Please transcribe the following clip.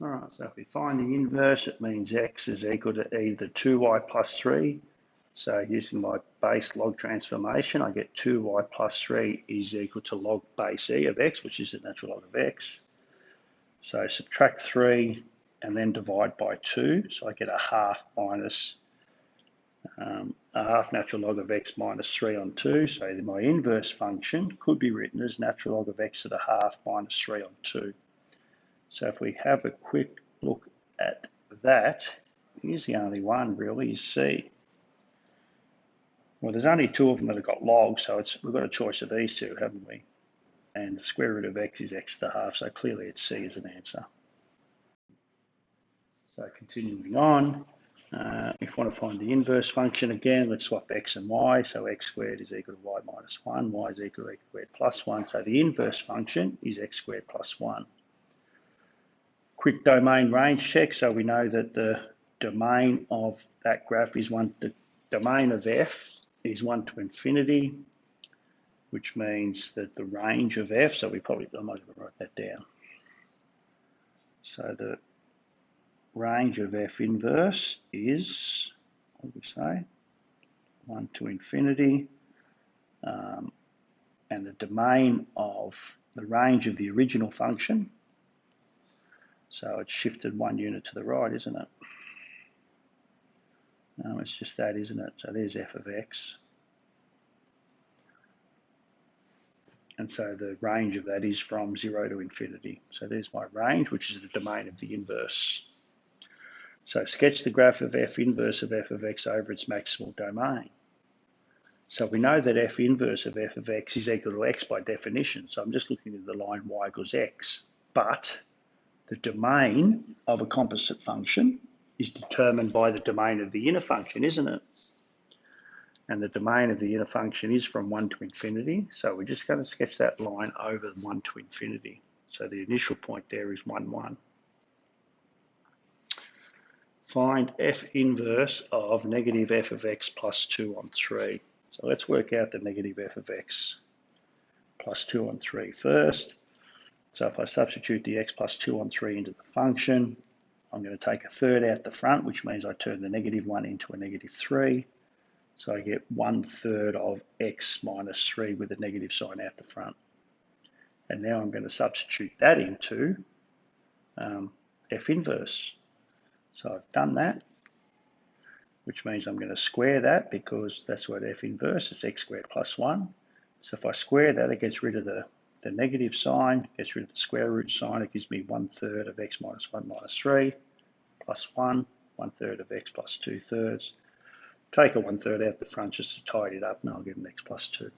All right, so if we find the inverse, it means x is equal to either 2y plus 3. So using my base log transformation, I get 2y plus 3 is equal to log base e of x, which is the natural log of x. So subtract 3 and then divide by 2. So I get a half minus a half natural log of x minus 3 on 2. So my inverse function could be written as natural log of x to the half minus 3 on 2. So if we have a quick look at that, here's the only one really, is C. Well, there's only two of them that have got logs, so we've got a choice of these two, haven't we? And the square root of x is x to the half, so clearly it's C as an answer. So continuing on, if we want to find the inverse function again, let's swap x and y. So x squared is equal to y minus 1, y is equal to x squared plus 1. So the inverse function is x squared plus 1. Quick domain range check. So we know that the domain of that graph is the domain of f is 1 to infinity, which means that the range of f, so I might even write that down. So the range of f inverse is, what do we say, 1 to infinity, and the domain of the range of the original function, so it's shifted 1 unit to the right, isn't it? No, it's just that, isn't it? So there's f of x. And so the range of that is from 0 to infinity. So there's my range, which is the domain of the inverse. So sketch the graph of f inverse of f of x over its maximal domain. So we know that f inverse of f of x is equal to x by definition. So I'm just looking at the line y equals x. But the domain of a composite function is determined by the domain of the inner function, isn't it? And the domain of the inner function is from 1 to infinity. So we're just going to sketch that line over 1 to infinity. So the initial point there is 1, 1. Find f inverse of negative f of x plus 2 on 3. So let's work out the negative f of x plus 2 on 3 first. So if I substitute the x plus 2 on 3 into the function, I'm going to take a third out the front, which means I turn the negative 1 into a negative 3. So I get 1/3 of x minus 3 with a negative sign out the front. And now I'm going to substitute that into f inverse. So I've done that, which means I'm going to square that because that's what f inverse is, x squared plus 1. So if I square that, it gets rid of the negative sign, gets rid of the square root sign. It gives me 1/3 of x minus 1 minus 3 plus 1, 1/3 of x plus 2/3. Take a 1/3 out the front just to tidy it up, and I'll get an x plus 2.